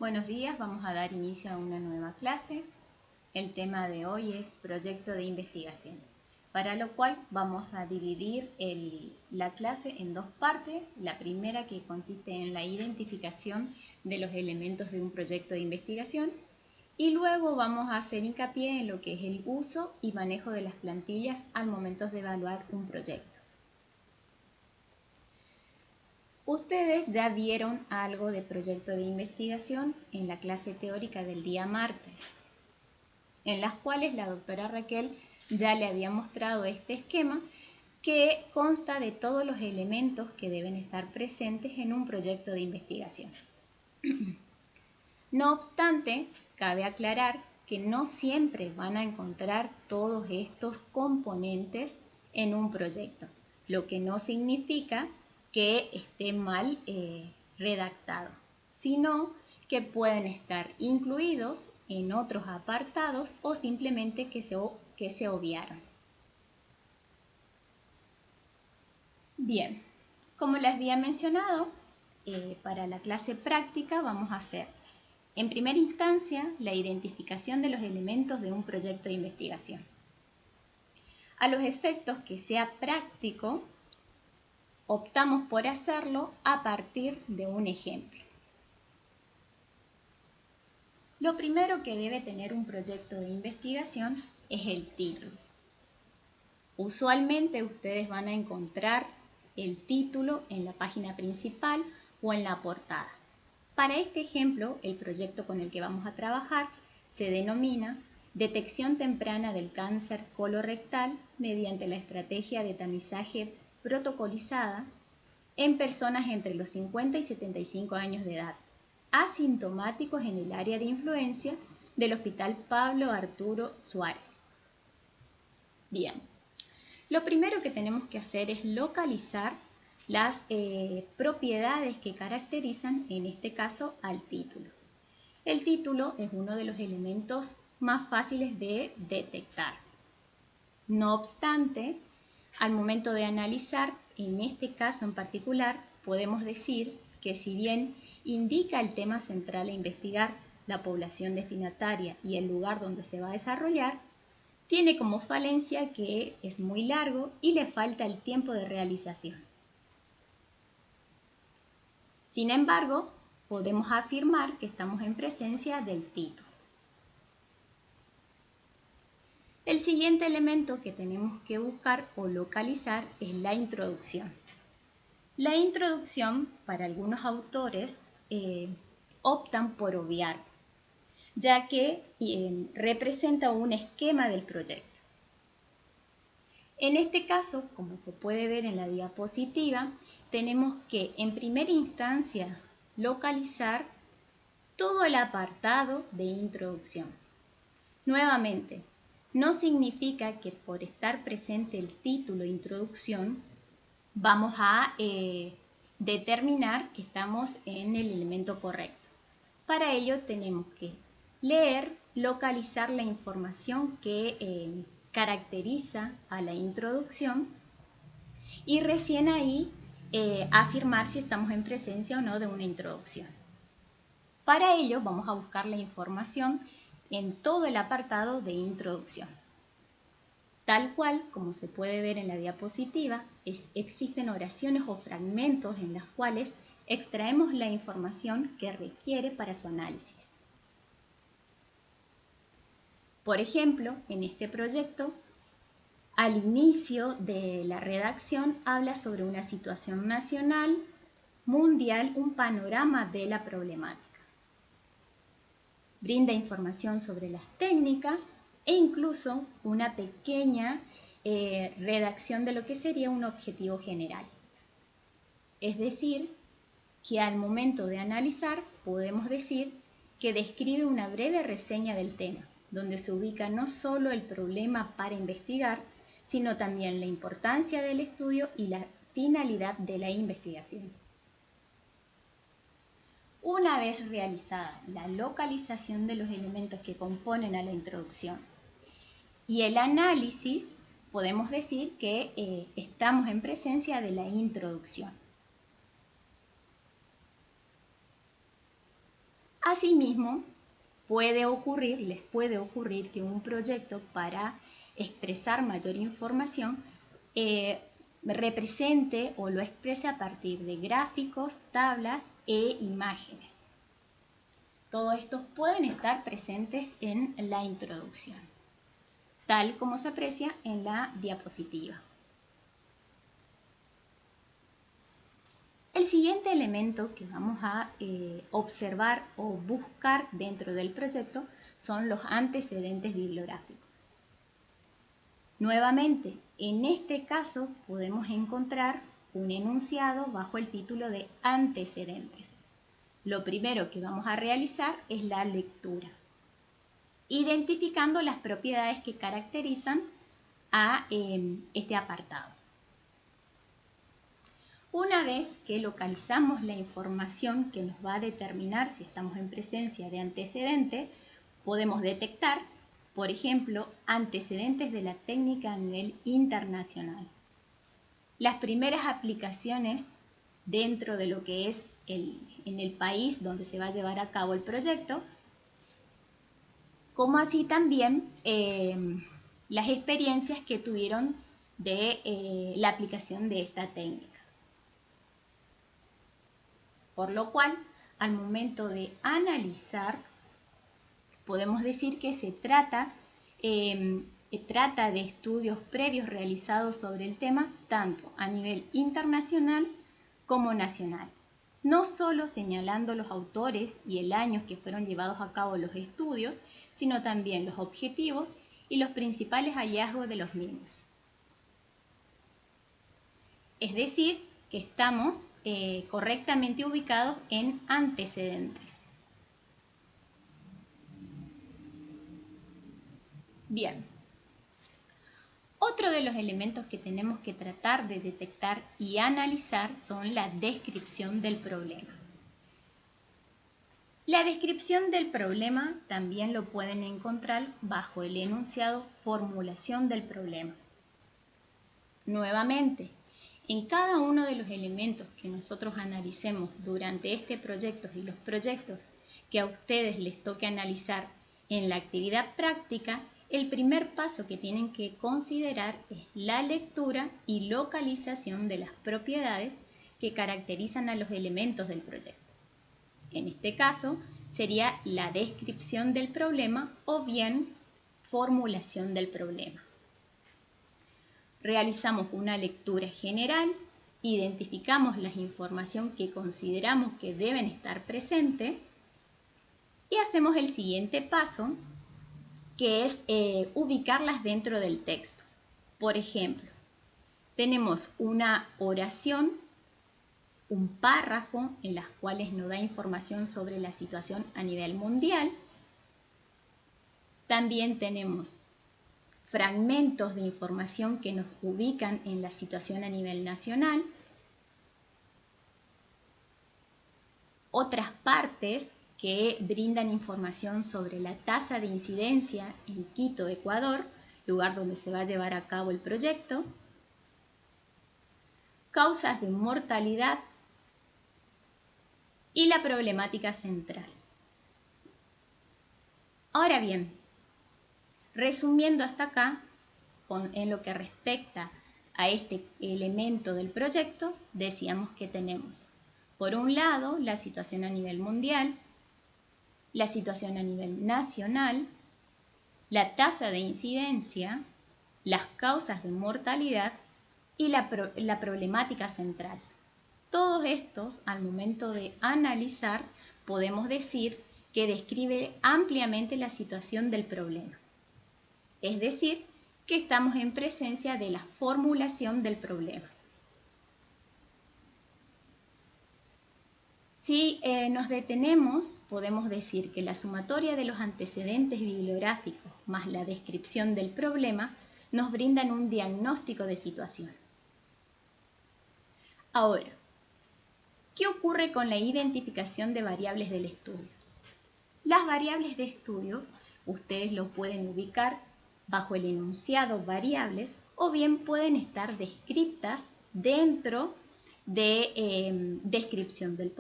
Buenos días, vamos a dar inicio a una nueva clase. El tema de hoy es proyecto de investigación, para lo cual vamos a dividir la clase en dos partes. La primera, que consiste en la identificación de los elementos de un proyecto de investigación, y luego vamos a hacer hincapié en lo que es el uso y manejo de las plantillas al momento de evaluar un proyecto. Ustedes ya vieron algo de proyecto de investigación en la clase teórica del día martes, en las cuales la doctora Raquel ya le había mostrado este esquema que consta de todos los elementos que deben estar presentes en un proyecto de investigación. No obstante, cabe aclarar que no siempre van a encontrar todos estos componentes en un proyecto, lo que no significa que esté mal redactado, sino que pueden estar incluidos en otros apartados o simplemente que se obviaron. Bien, como les había mencionado, para la clase práctica vamos a hacer en primera instancia la identificación de los elementos de un proyecto de investigación. A los efectos que sea práctico, optamos por hacerlo a partir de un ejemplo. Lo primero que debe tener un proyecto de investigación es el título. Usualmente ustedes van a encontrar el título en la página principal o en la portada. Para este ejemplo, el proyecto con el que vamos a trabajar se denomina Detección temprana del cáncer colorectal mediante la estrategia de tamizaje protocolizada en personas entre los 50 y 75 años de edad, asintomáticos en el área de influencia del Hospital Pablo Arturo Suárez. Bien, lo primero que tenemos que hacer es localizar las propiedades que caracterizan, en este caso, al título. El título es uno de los elementos más fáciles de detectar. No obstante, al momento de analizar, en este caso en particular, podemos decir que si bien indica el tema central a investigar, la población destinataria y el lugar donde se va a desarrollar, tiene como falencia que es muy largo y le falta el tiempo de realización. Sin embargo, podemos afirmar que estamos en presencia del título. El siguiente elemento que tenemos que buscar o localizar es la introducción. La introducción, para algunos autores, optan por obviar, ya que representa un esquema del proyecto. En este caso, como se puede ver en la diapositiva, tenemos que en primera instancia localizar todo el apartado de introducción. Nuevamente, no significa que por estar presente el título introducción vamos a determinar que estamos en el elemento correcto. Para ello tenemos que leer, localizar la información que caracteriza a la introducción y recién ahí afirmar si estamos en presencia o no de una introducción. Para ello vamos a buscar la información en todo el apartado de introducción. Tal cual, como se puede ver en la diapositiva, existen oraciones o fragmentos en las cuales extraemos la información que requiere para su análisis. Por ejemplo, en este proyecto, al inicio de la redacción habla sobre una situación nacional, mundial, un panorama de la problemática. Brinda información sobre las técnicas e incluso una pequeña redacción de lo que sería un objetivo general. Es decir, que al momento de analizar podemos decir que describe una breve reseña del tema, donde se ubica no solo el problema para investigar, sino también la importancia del estudio y la finalidad de la investigación. Una vez realizada la localización de los elementos que componen a la introducción y el análisis, podemos decir que estamos en presencia de la introducción. Asimismo, les puede ocurrir que un proyecto, para expresar mayor información, represente o lo exprese a partir de gráficos, tablas e imágenes. Todos estos pueden estar presentes en la introducción, tal como se aprecia en la diapositiva. El siguiente elemento que vamos a observar o buscar dentro del proyecto son los antecedentes bibliográficos. Nuevamente, en este caso podemos encontrar un enunciado bajo el título de antecedentes. Lo primero que vamos a realizar es la lectura, identificando las propiedades que caracterizan a este apartado. Una vez que localizamos la información que nos va a determinar si estamos en presencia de antecedentes, podemos detectar, por ejemplo, antecedentes de la técnica a nivel internacional. Las primeras aplicaciones dentro de lo que es en el país donde se va a llevar a cabo el proyecto, como así también las experiencias que tuvieron de la aplicación de esta técnica. Por lo cual, al momento de analizar, podemos decir que se trata de estudios previos realizados sobre el tema, tanto a nivel internacional como nacional. No solo señalando los autores y el año que fueron llevados a cabo los estudios, sino también los objetivos y los principales hallazgos de los mismos. Es decir, que estamos correctamente ubicados en antecedentes. Bien. Otro de los elementos que tenemos que tratar de detectar y analizar son la descripción del problema. La descripción del problema también lo pueden encontrar bajo el enunciado formulación del problema. Nuevamente, en cada uno de los elementos que nosotros analicemos durante este proyecto y los proyectos que a ustedes les toque analizar en la actividad práctica, el primer paso que tienen que considerar es la lectura y localización de las propiedades que caracterizan a los elementos del proyecto. En este caso, sería la descripción del problema o bien formulación del problema. Realizamos una lectura general, identificamos la información que consideramos que deben estar presentes y hacemos el siguiente paso, que es ubicarlas dentro del texto. Por ejemplo, tenemos una oración, un párrafo en las cuales nos da información sobre la situación a nivel mundial. También tenemos fragmentos de información que nos ubican en la situación a nivel nacional. Otras partes que brindan información sobre la tasa de incidencia en Quito, Ecuador, lugar donde se va a llevar a cabo el proyecto. Causas de mortalidad y la problemática central. Ahora bien, resumiendo hasta acá, en lo que respecta a este elemento del proyecto, decíamos que tenemos, por un lado, la situación a nivel mundial, la situación a nivel nacional, la tasa de incidencia, las causas de mortalidad y la problemática central. Todos estos, al momento de analizar, podemos decir que describe ampliamente la situación del problema. Es decir, que estamos en presencia de la formulación del problema. Si nos detenemos, podemos decir que la sumatoria de los antecedentes bibliográficos más la descripción del problema nos brindan un diagnóstico de situación. Ahora, ¿qué ocurre con la identificación de variables del estudio? Las variables de estudios ustedes lo pueden ubicar bajo el enunciado variables o bien pueden estar descritas dentro de descripción del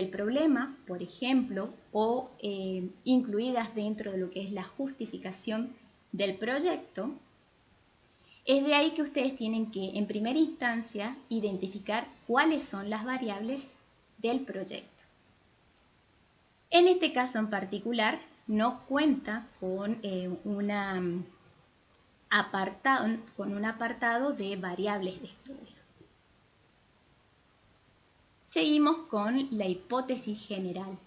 problema, por ejemplo, o incluidas dentro de lo que es la justificación del proyecto. Es de ahí que ustedes tienen que, en primera instancia, identificar cuáles son las variables del proyecto. En este caso en particular, no cuenta con un apartado de variables de estudio. Seguimos con la hipótesis general.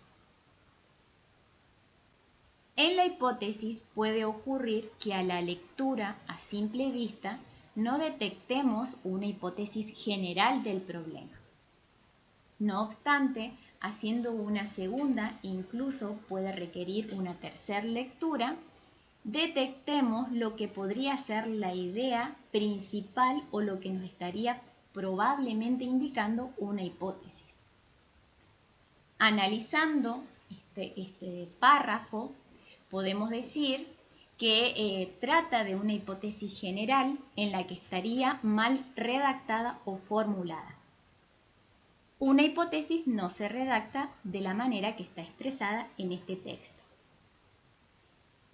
En la hipótesis puede ocurrir que a la lectura a simple vista no detectemos una hipótesis general del problema. No obstante, haciendo una segunda, incluso puede requerir una tercera lectura, detectemos lo que podría ser la idea principal o lo que nos estaría probablemente indicando una hipótesis. Analizando este párrafo, podemos decir que trata de una hipótesis general en la que estaría mal redactada o formulada. Una hipótesis no se redacta de la manera que está expresada en este texto.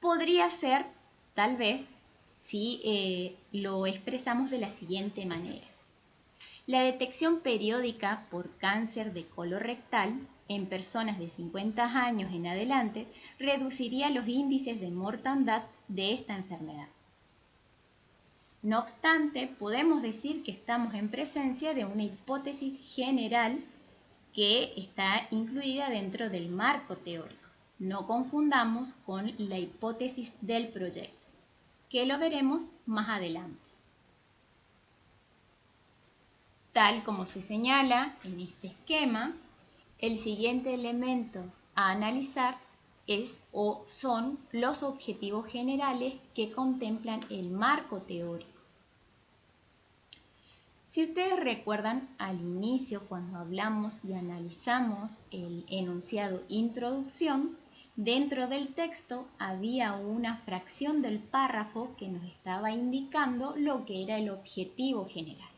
Podría ser, tal vez, si lo expresamos de la siguiente manera. La detección periódica por cáncer de colorectal en personas de 50 años en adelante reduciría los índices de mortandad de esta enfermedad. No obstante, podemos decir que estamos en presencia de una hipótesis general que está incluida dentro del marco teórico. No confundamos con la hipótesis del proyecto, que lo veremos más adelante. Tal como se señala en este esquema, el siguiente elemento a analizar es o son los objetivos generales que contemplan el marco teórico. Si ustedes recuerdan al inicio, cuando hablamos y analizamos el enunciado introducción, dentro del texto había una fracción del párrafo que nos estaba indicando lo que era el objetivo general.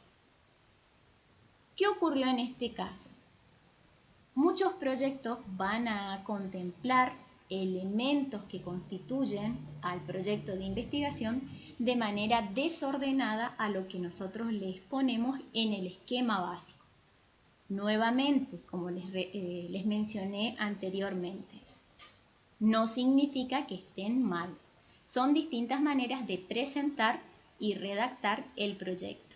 ¿Qué ocurrió en este caso? Muchos proyectos van a contemplar elementos que constituyen al proyecto de investigación de manera desordenada a lo que nosotros les ponemos en el esquema básico. Nuevamente, como les mencioné anteriormente, no significa que estén mal. Son distintas maneras de presentar y redactar el proyecto.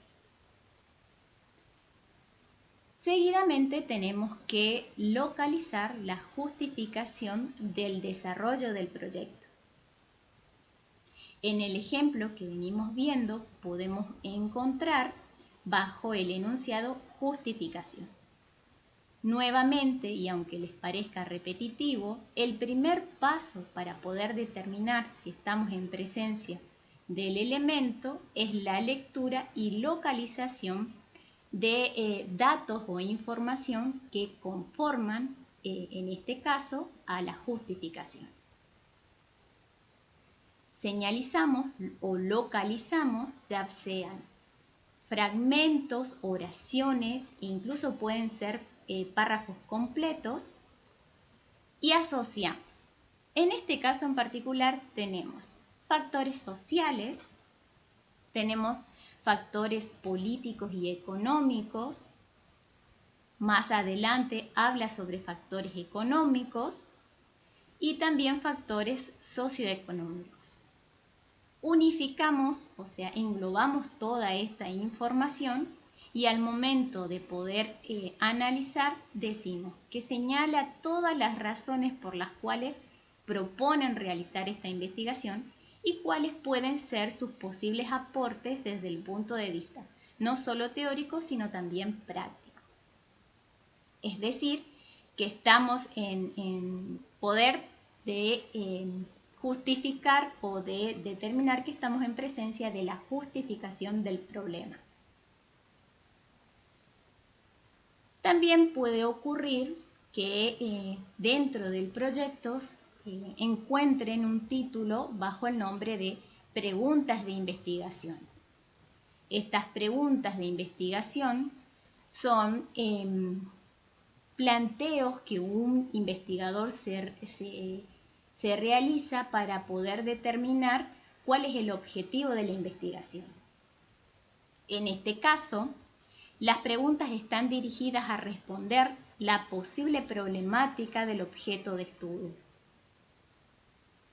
Seguidamente tenemos que localizar la justificación del desarrollo del proyecto. En el ejemplo que venimos viendo podemos encontrar bajo el enunciado justificación. Nuevamente, y aunque les parezca repetitivo, el primer paso para poder determinar si estamos en presencia del elemento es la lectura y localización de datos o información que conforman, en este caso, a la justificación. Señalizamos o localizamos, ya sean fragmentos, oraciones, incluso pueden ser párrafos completos, y asociamos. En este caso en particular tenemos factores sociales, tenemos factores políticos y económicos. Más adelante habla sobre factores económicos y también factores socioeconómicos. Unificamos, o sea, englobamos toda esta información y al momento de poder analizar decimos que señala todas las razones por las cuales proponen realizar esta investigación y cuáles pueden ser sus posibles aportes desde el punto de vista no solo teórico, sino también práctico. Es decir, que estamos en poder de justificar o de determinar que estamos en presencia de la justificación del problema. También puede ocurrir que dentro del proyecto encuentren un título bajo el nombre de preguntas de investigación. Estas preguntas de investigación son planteos que un investigador se realiza para poder determinar cuál es el objetivo de la investigación. En este caso, las preguntas están dirigidas a responder la posible problemática del objeto de estudio.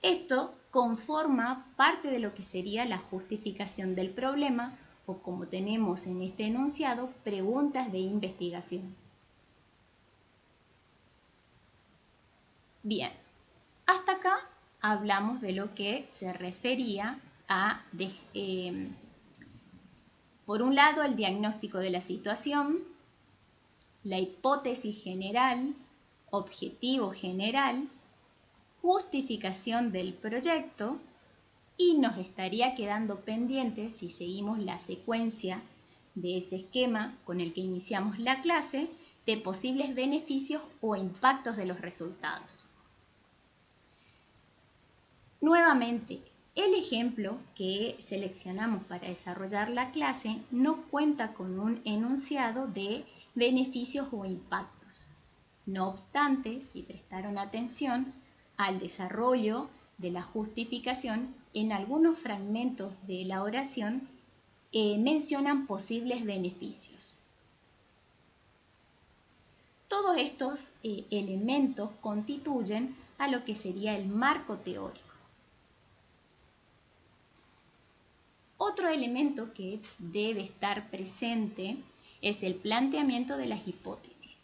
Esto conforma parte de lo que sería la justificación del problema, o como tenemos en este enunciado, preguntas de investigación. Bien, hasta acá hablamos de lo que se refería a, por un lado, el diagnóstico de la situación, la hipótesis general, objetivo general, justificación del proyecto, y nos estaría quedando pendiente, si seguimos la secuencia de ese esquema con el que iniciamos la clase, de posibles beneficios o impactos de los resultados. Nuevamente, el ejemplo que seleccionamos para desarrollar la clase no cuenta con un enunciado de beneficios o impactos. No obstante, si prestaron atención al desarrollo de la justificación, en algunos fragmentos de la oración mencionan posibles beneficios. Todos estos elementos constituyen a lo que sería el marco teórico. Otro elemento que debe estar presente es el planteamiento de las hipótesis.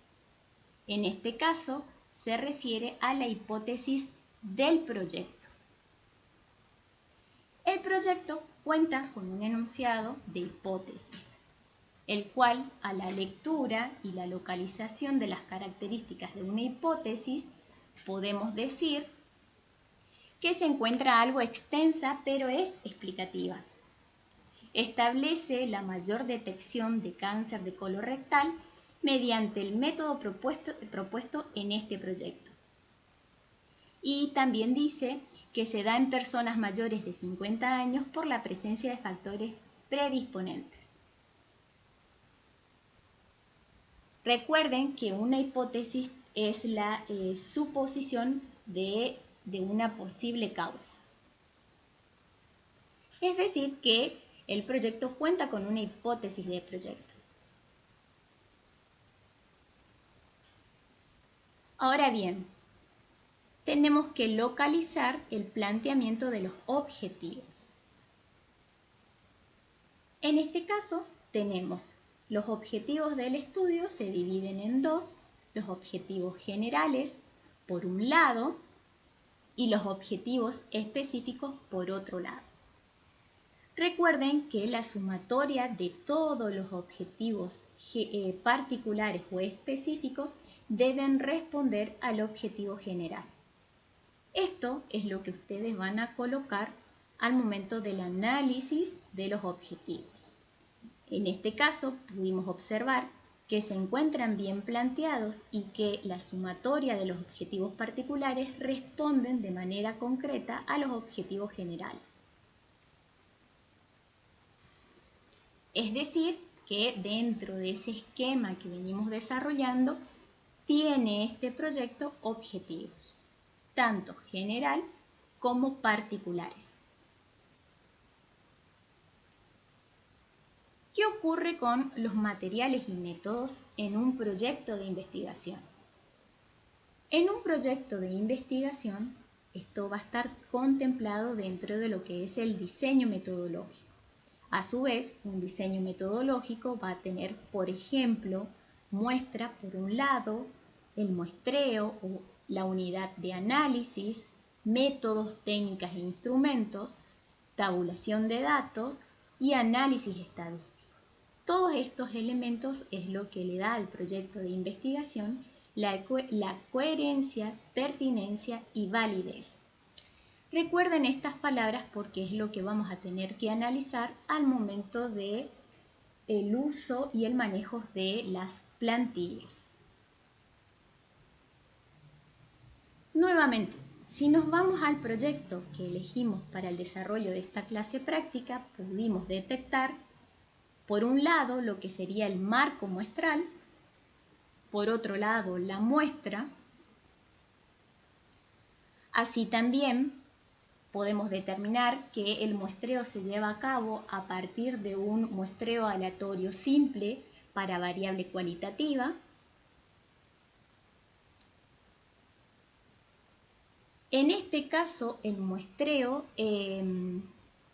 En este caso, se refiere a la hipótesis del proyecto. El proyecto cuenta con un enunciado de hipótesis, el cual, a la lectura y la localización de las características de una hipótesis, podemos decir que se encuentra algo extensa, pero es explicativa. Establece la mayor detección de cáncer de colorectal mediante el método propuesto en este proyecto. Y también dice que se da en personas mayores de 50 años por la presencia de factores predisponentes. Recuerden que una hipótesis es la suposición de una posible causa. Es decir, que el proyecto cuenta con una hipótesis de proyecto. Ahora bien, tenemos que localizar el planteamiento de los objetivos. En este caso, tenemos los objetivos del estudio, se dividen en dos: los objetivos generales, por un lado, y los objetivos específicos, por otro lado. Recuerden que la sumatoria de todos los objetivos particulares o específicos deben responder al objetivo general. Esto es lo que ustedes van a colocar al momento del análisis de los objetivos. En este caso, pudimos observar que se encuentran bien planteados y que la sumatoria de los objetivos particulares responden de manera concreta a los objetivos generales. Es decir, que dentro de ese esquema que venimos desarrollando, tiene este proyecto objetivos, tanto general como particulares. ¿Qué ocurre con los materiales y métodos en un proyecto de investigación? En un proyecto de investigación, esto va a estar contemplado dentro de lo que es el diseño metodológico. A su vez, un diseño metodológico va a tener, por ejemplo, muestra por un lado, el muestreo o la unidad de análisis, métodos, técnicas e instrumentos, tabulación de datos y análisis estadístico. Todos estos elementos es lo que le da al proyecto de investigación la coherencia, pertinencia y validez. Recuerden estas palabras porque es lo que vamos a tener que analizar al momento de el uso y el manejo de las plantillas. Nuevamente, si nos vamos al proyecto que elegimos para el desarrollo de esta clase práctica, pudimos detectar, por un lado, lo que sería el marco muestral, por otro lado, la muestra. Así también podemos determinar que el muestreo se lleva a cabo a partir de un muestreo aleatorio simple para variable cualitativa. En este caso, el muestreo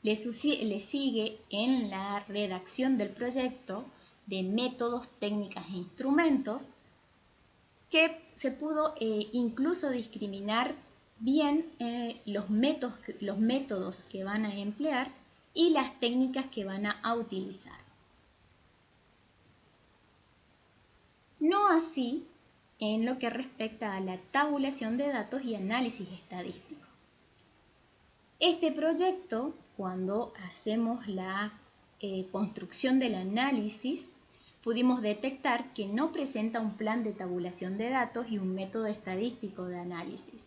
le sigue en la redacción del proyecto de métodos, técnicas e instrumentos, que se pudo incluso discriminar bien los métodos que van a emplear y las técnicas que van a utilizar. No así en lo que respecta a la tabulación de datos y análisis estadístico. Este proyecto, cuando hacemos la construcción del análisis, pudimos detectar que no presenta un plan de tabulación de datos y un método estadístico de análisis.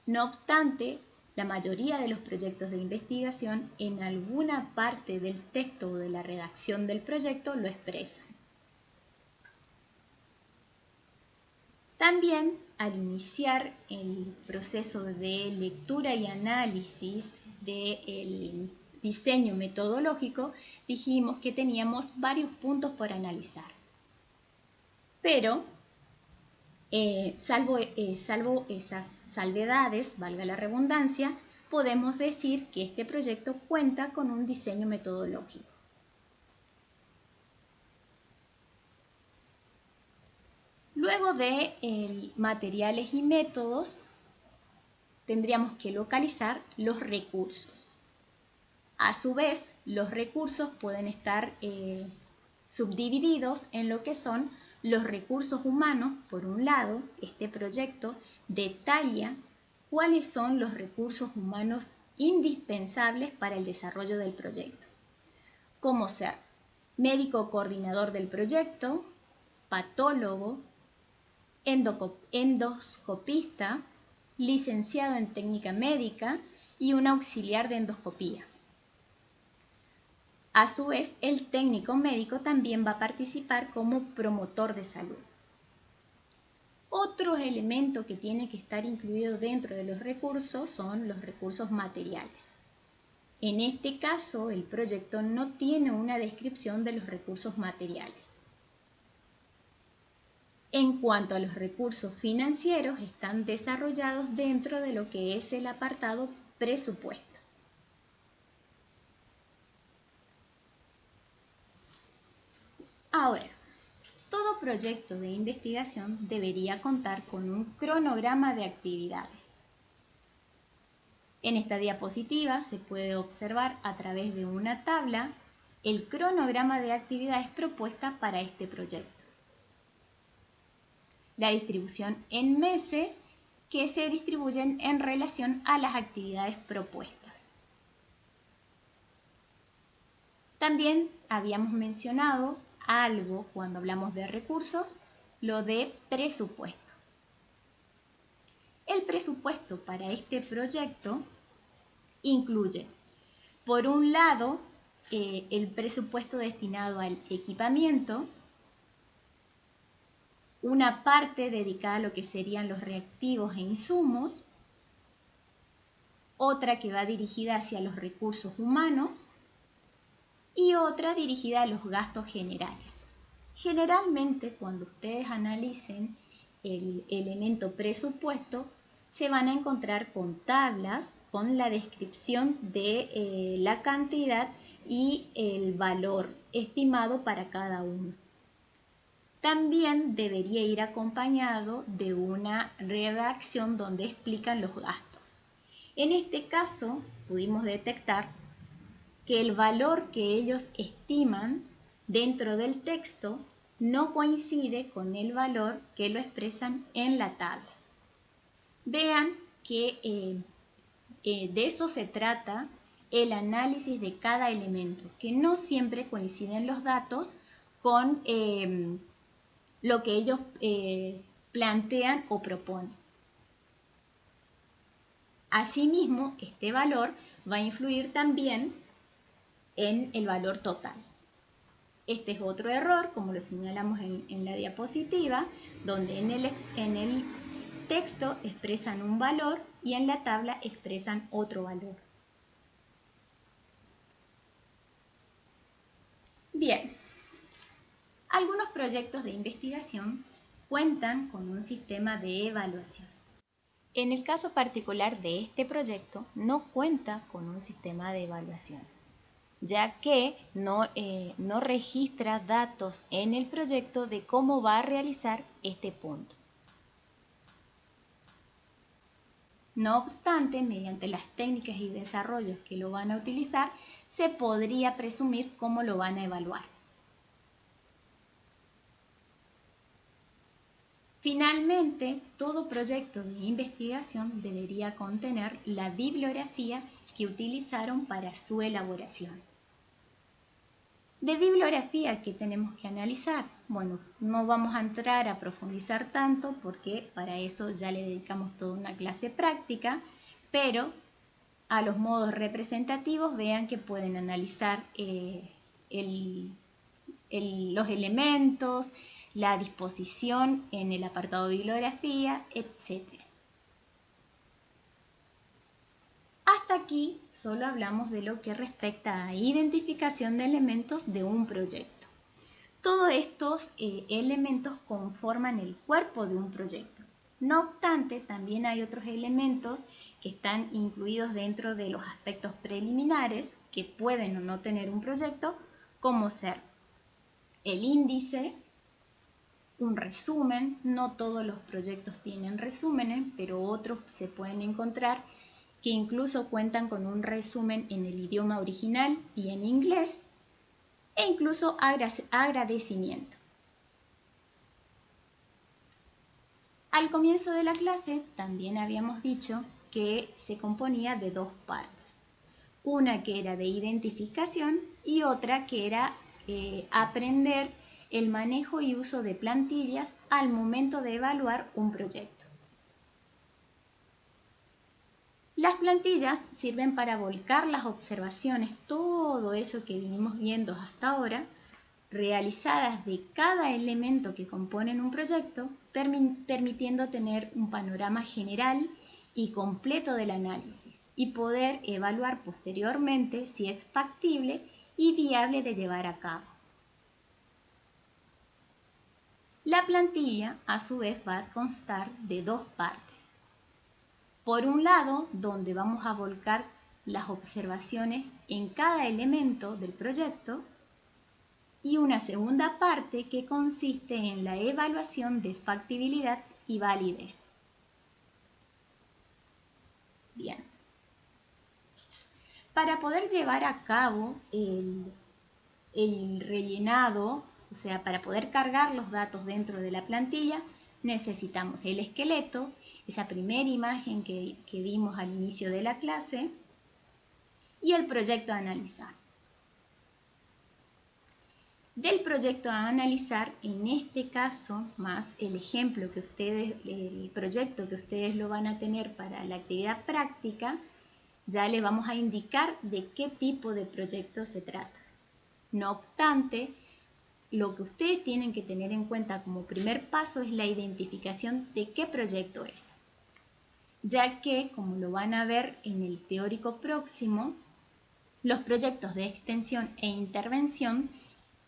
No obstante, la mayoría de los proyectos de investigación en alguna parte del texto o de la redacción del proyecto lo expresan. También, al iniciar el proceso de lectura y análisis del diseño metodológico, dijimos que teníamos varios puntos por analizar. Pero, salvo esas salvedades, valga la redundancia, podemos decir que este proyecto cuenta con un diseño metodológico. Luego de materiales y métodos, tendríamos que localizar los recursos. A su vez, los recursos pueden estar subdivididos en lo que son los recursos humanos. Por un lado, este proyecto detalla cuáles son los recursos humanos indispensables para el desarrollo del proyecto, como ser médico coordinador del proyecto, patólogo, endoscopista, licenciado en técnica médica y un auxiliar de endoscopía. A su vez, el técnico médico también va a participar como promotor de salud. Otro elemento que tiene que estar incluido dentro de los recursos son los recursos materiales. En este caso, el proyecto no tiene una descripción de los recursos materiales. En cuanto a los recursos financieros, están desarrollados dentro de lo que es el apartado presupuesto. Ahora, todo proyecto de investigación debería contar con un cronograma de actividades. En esta diapositiva se puede observar a través de una tabla el cronograma de actividades propuestas para este proyecto. La distribución en meses que se distribuyen en relación a las actividades propuestas. También habíamos mencionado algo cuando hablamos de recursos, lo de presupuesto. El presupuesto para este proyecto incluye, por un lado, el presupuesto destinado al equipamiento, una parte dedicada a lo que serían los reactivos e insumos, otra que va dirigida hacia los recursos humanos y otra dirigida a los gastos generales. Generalmente, cuando ustedes analicen el elemento presupuesto, se van a encontrar con tablas con la descripción de la cantidad y el valor estimado para cada uno. También debería ir acompañado de una redacción donde explican los gastos. En este caso, pudimos detectar que el valor que ellos estiman dentro del texto no coincide con el valor que lo expresan en la tabla. Vean que de eso se trata el análisis de cada elemento, que no siempre coinciden los datos con lo que ellos plantean o proponen. Asimismo, este valor va a influir también en el valor total. Este es otro error, como lo señalamos en la diapositiva, donde en el texto expresan un valor y en la tabla expresan otro valor. Bien, algunos proyectos de investigación cuentan con un sistema de evaluación. En el caso particular de este proyecto, no cuenta con un sistema de evaluación, ya que no registra datos en el proyecto de cómo va a realizar este punto. No obstante, mediante las técnicas y desarrollos que lo van a utilizar, se podría presumir cómo lo van a evaluar. Finalmente, todo proyecto de investigación debería contener la bibliografía que utilizaron para su elaboración. De bibliografía que tenemos que analizar, bueno, no vamos a entrar a profundizar tanto porque para eso ya le dedicamos toda una clase práctica, pero a los modos representativos vean que pueden analizar los elementos, la disposición en el apartado de bibliografía, etc. Hasta aquí solo hablamos de lo que respecta a identificación de elementos de un proyecto. Todos estos elementos conforman el cuerpo de un proyecto. No obstante, también hay otros elementos que están incluidos dentro de los aspectos preliminares que pueden o no tener un proyecto, como ser el índice, un resumen. No todos los proyectos tienen resúmenes, pero otros se pueden encontrar que incluso cuentan con un resumen en el idioma original y en inglés, e incluso agradecimiento. Al comienzo de la clase también habíamos dicho que se componía de dos partes, una que era de identificación y otra que era aprender el manejo y uso de plantillas al momento de evaluar un proyecto. Las plantillas sirven para volcar las observaciones, todo eso que vinimos viendo hasta ahora, realizadas de cada elemento que componen un proyecto, permitiendo tener un panorama general y completo del análisis y poder evaluar posteriormente si es factible y viable de llevar a cabo. La plantilla, a su vez, va a constar de dos partes. Por un lado, donde vamos a volcar las observaciones en cada elemento del proyecto, y una segunda parte que consiste en la evaluación de factibilidad y validez. Bien. Para poder llevar a cabo el rellenado, o sea, para poder cargar los datos dentro de la plantilla, necesitamos el esqueleto, esa primera imagen que vimos al inicio de la clase, y el proyecto a analizar. Del proyecto a analizar, en este caso, más el ejemplo que el proyecto que ustedes lo van a tener para la actividad práctica, ya les vamos a indicar de qué tipo de proyecto se trata. No obstante, lo que ustedes tienen que tener en cuenta como primer paso es la identificación de qué proyecto es, ya que, como lo van a ver en el teórico próximo, los proyectos de extensión e intervención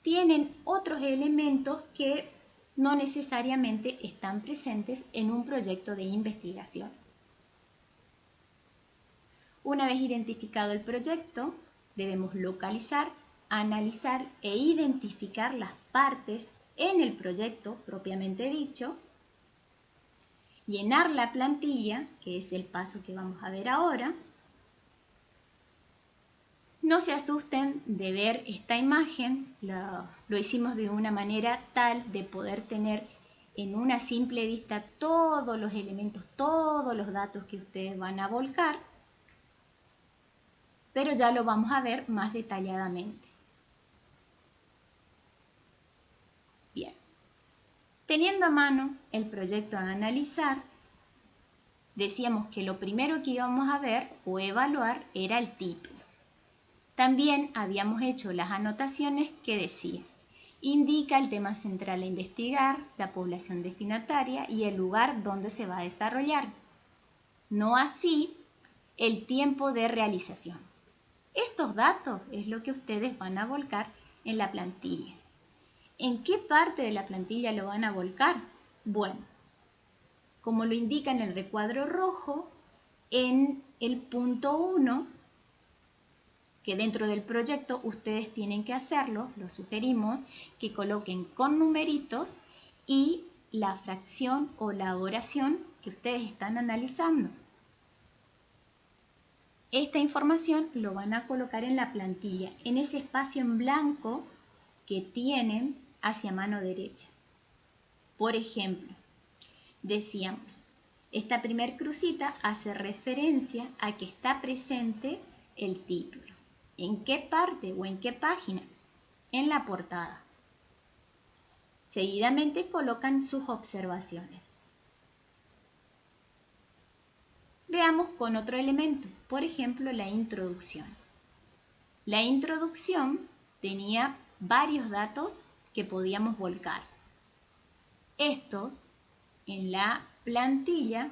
tienen otros elementos que no necesariamente están presentes en un proyecto de investigación. Una vez identificado el proyecto, debemos localizar, analizar e identificar las partes en el proyecto propiamente dicho, llenar la plantilla, que es el paso que vamos a ver ahora. No se asusten de ver esta imagen, lo hicimos de una manera tal de poder tener en una simple vista todos los elementos, todos los datos que ustedes van a volcar, pero ya lo vamos a ver más detalladamente. Bien, teniendo a mano el proyecto a analizar, decíamos que lo primero que íbamos a ver o evaluar era el título. También habíamos hecho las anotaciones que decían indica el tema central a investigar, la población destinataria y el lugar donde se va a desarrollar. No así el tiempo de realización. Estos datos es lo que ustedes van a volcar en la plantilla. ¿En qué parte de la plantilla lo van a volcar? Bueno, como lo indica en el recuadro rojo, en el punto 1, que dentro del proyecto ustedes tienen que hacerlo, lo sugerimos que coloquen con numeritos y la fracción o la oración que ustedes están analizando. Esta información lo van a colocar en la plantilla, en ese espacio en blanco que tienen hacia mano derecha. Por ejemplo, decíamos, esta primer crucita hace referencia a que está presente el título. ¿En qué parte o en qué página? En la portada. Seguidamente colocan sus observaciones. Veamos con otro elemento, por ejemplo, la introducción. La introducción tenía varios datos que podíamos volcar. Estos, en la plantilla,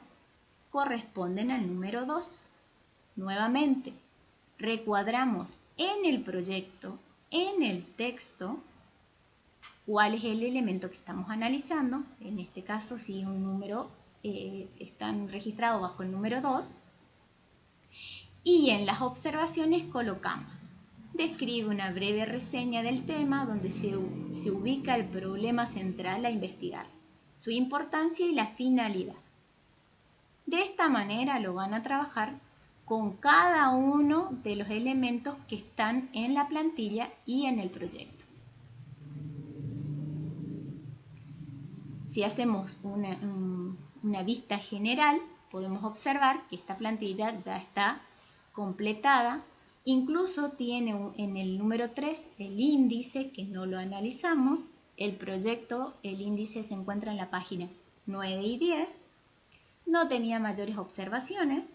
corresponden al número 2. Nuevamente, recuadramos en el proyecto, en el texto, cuál es el elemento que estamos analizando. En este caso, si un número están registrados bajo el número 2. Y en las observaciones colocamos: describe una breve reseña del tema donde se ubica el problema central a investigar, su importancia y la finalidad. De esta manera lo van a trabajar con cada uno de los elementos que están en la plantilla y en el proyecto. Si hacemos una vista general, podemos observar que esta plantilla ya está completada. Incluso tiene en el número 3 el índice, que no lo analizamos. El proyecto, el índice se encuentra en la página 9 y 10. No tenía mayores observaciones.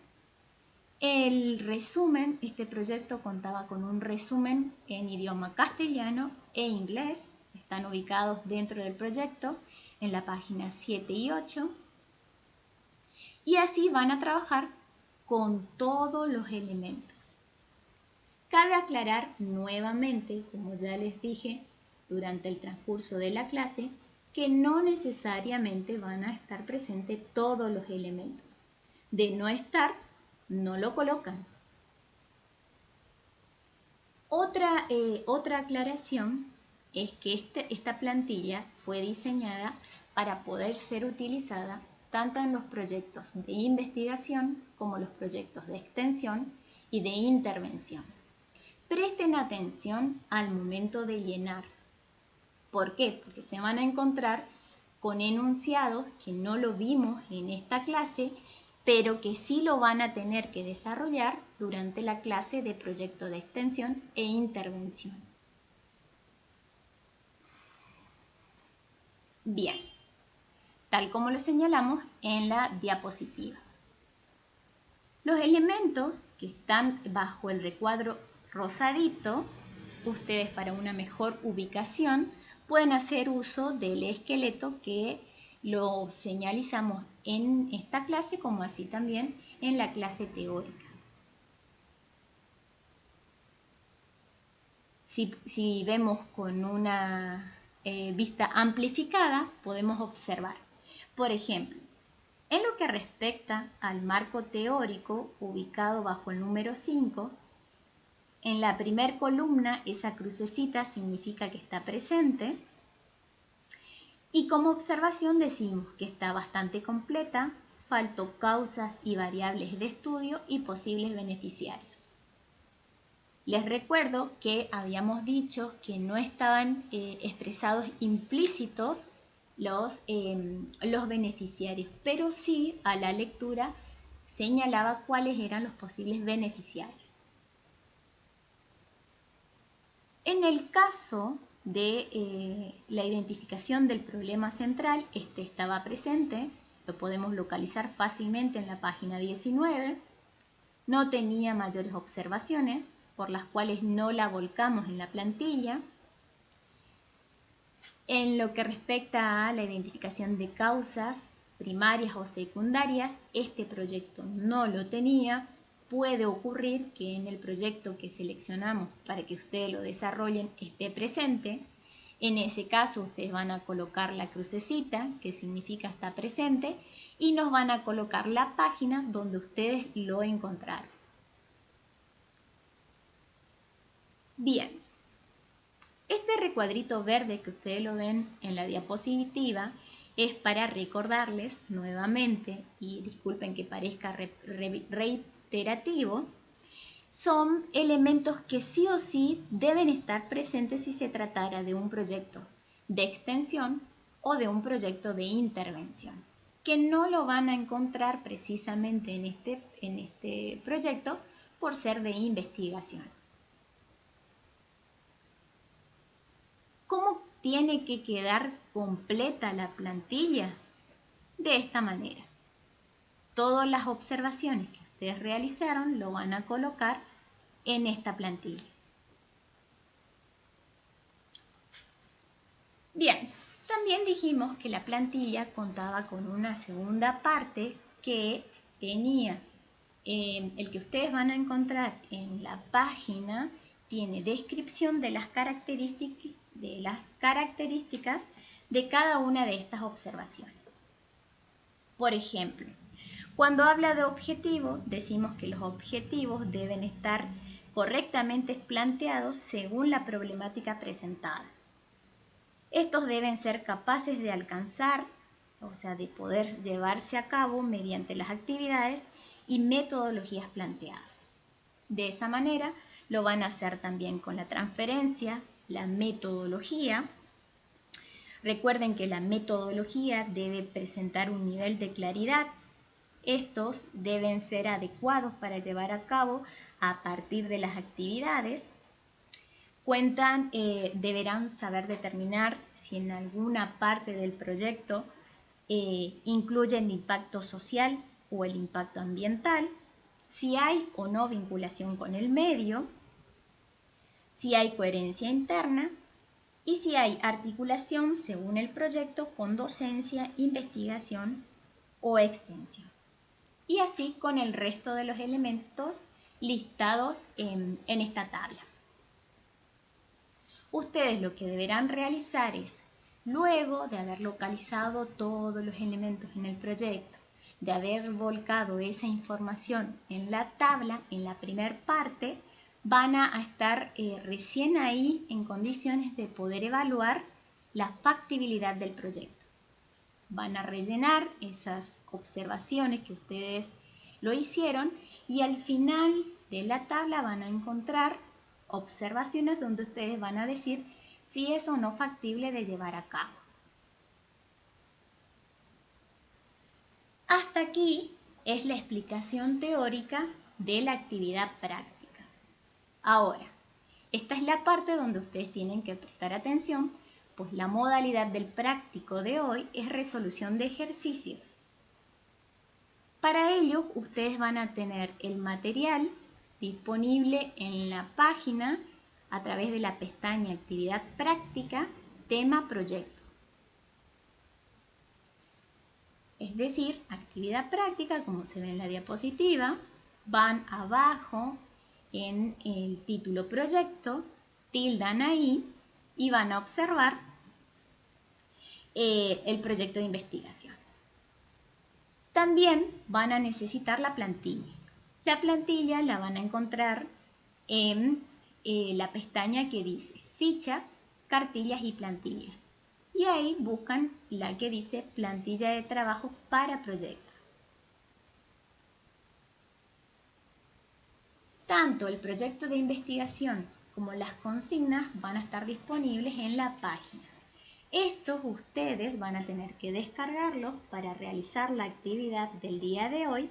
El resumen, este proyecto contaba con un resumen en idioma castellano e inglés. Están ubicados dentro del proyecto en la página 7 y 8. Y así van a trabajar con todos los elementos. Cabe aclarar nuevamente, como ya les dije durante el transcurso de la clase, que no necesariamente van a estar presentes todos los elementos. De no estar, no lo colocan. Otra aclaración es que esta plantilla fue diseñada para poder ser utilizada tanto en los proyectos de investigación como los proyectos de extensión y de intervención. Presten atención al momento de llenar. ¿Por qué? Porque se van a encontrar con enunciados que no lo vimos en esta clase, pero que sí lo van a tener que desarrollar durante la clase de proyecto de extensión e intervención. Bien, tal como lo señalamos en la diapositiva. Los elementos que están bajo el recuadro rosadito, ustedes para una mejor ubicación pueden hacer uso del esqueleto que lo señalizamos en esta clase como así también en la clase teórica. Si vemos con una vista amplificada, podemos observar, por ejemplo, en lo que respecta al marco teórico ubicado bajo el número 5, en la primera columna esa crucecita significa que está presente y como observación decimos que está bastante completa, faltó causas y variables de estudio y posibles beneficiarios. Les recuerdo que habíamos dicho que no estaban expresados implícitos los beneficiarios, pero sí a la lectura señalaba cuáles eran los posibles beneficiarios. En el caso de la identificación del problema central, este estaba presente, lo podemos localizar fácilmente en la página 19, no tenía mayores observaciones, por las cuales no la volcamos en la plantilla. En lo que respecta a la identificación de causas primarias o secundarias, este proyecto no lo tenía. Puede ocurrir que en el proyecto que seleccionamos para que ustedes lo desarrollen esté presente. En ese caso ustedes van a colocar la crucecita, que significa está presente, y nos van a colocar la página donde ustedes lo encontraron. Bien, este recuadrito verde que ustedes lo ven en la diapositiva es para recordarles nuevamente, y disculpen que parezca reiterativo, son elementos que sí o sí deben estar presentes si se tratara de un proyecto de extensión o de un proyecto de intervención, que no lo van a encontrar precisamente en este proyecto por ser de investigación. ¿Cómo tiene que quedar completa la plantilla? De esta manera. Todas las observaciones que ustedes realizaron lo van a colocar en esta plantilla. Bien, también dijimos que la plantilla contaba con una segunda parte que tenía, el que ustedes van a encontrar en la página, tiene descripción de las características de cada una de estas observaciones. Por ejemplo, cuando habla de objetivos, decimos que los objetivos deben estar correctamente planteados según la problemática presentada. Estos deben ser capaces de alcanzar, o sea, de poder llevarse a cabo mediante las actividades y metodologías planteadas. De esa manera lo van a hacer también con la transferencia, la metodología. Recuerden que la metodología debe presentar un nivel de claridad. Estos deben ser adecuados para llevar a cabo a partir de las actividades. Deberán saber determinar si en alguna parte del proyecto incluye el impacto social o el impacto ambiental, si hay o no vinculación con el medio, si hay coherencia interna y si hay articulación según el proyecto con docencia, investigación o extensión. Y así con el resto de los elementos listados en esta tabla. Ustedes lo que deberán realizar es, luego de haber localizado todos los elementos en el proyecto, de haber volcado esa información en la tabla, en la primera parte, van a estar recién ahí en condiciones de poder evaluar la factibilidad del proyecto. Van a rellenar esas observaciones que ustedes lo hicieron y al final de la tabla van a encontrar observaciones donde ustedes van a decir si es o no factible de llevar a cabo. Hasta aquí es la explicación teórica de la actividad práctica. Ahora, esta es la parte donde ustedes tienen que prestar atención, pues la modalidad del práctico de hoy es resolución de ejercicios. Para ello, ustedes van a tener el material disponible en la página a través de la pestaña Actividad Práctica, Tema Proyecto. Es decir, actividad práctica, como se ve en la diapositiva, van abajo en el título Proyecto, tildan ahí y van a observar el proyecto de investigación. También van a necesitar la plantilla. La plantilla la van a encontrar en la pestaña que dice Ficha, Cartillas y Plantillas. Y ahí buscan la que dice Plantilla de trabajo para proyectos. Tanto el proyecto de investigación como las consignas van a estar disponibles en la página. Estos ustedes van a tener que descargarlos para realizar la actividad del día de hoy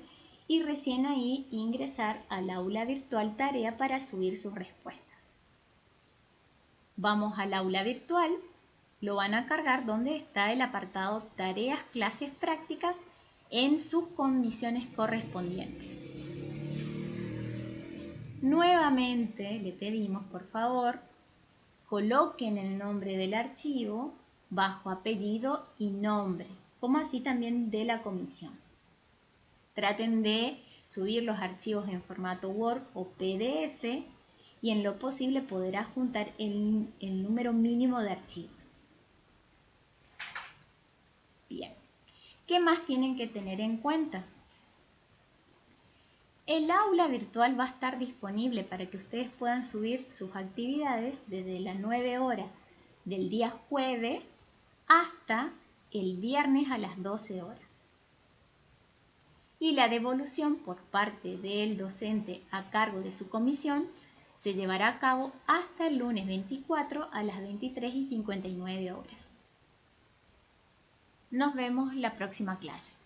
y recién ahí ingresar al aula virtual tarea para subir sus respuestas. Vamos al aula virtual, lo van a cargar donde está el apartado Tareas, Clases Prácticas en sus condiciones correspondientes. Nuevamente le pedimos, por favor, coloquen el nombre del archivo bajo apellido y nombre, como así también de la comisión. Traten de subir los archivos en formato Word o PDF y en lo posible poder adjuntar el número mínimo de archivos. Bien, ¿qué más tienen que tener en cuenta? El aula virtual va a estar disponible para que ustedes puedan subir sus actividades desde las 9 horas del día jueves hasta el viernes a las 12 horas. Y la devolución por parte del docente a cargo de su comisión se llevará a cabo hasta el lunes 24 a las 23:59 horas. Nos vemos la próxima clase.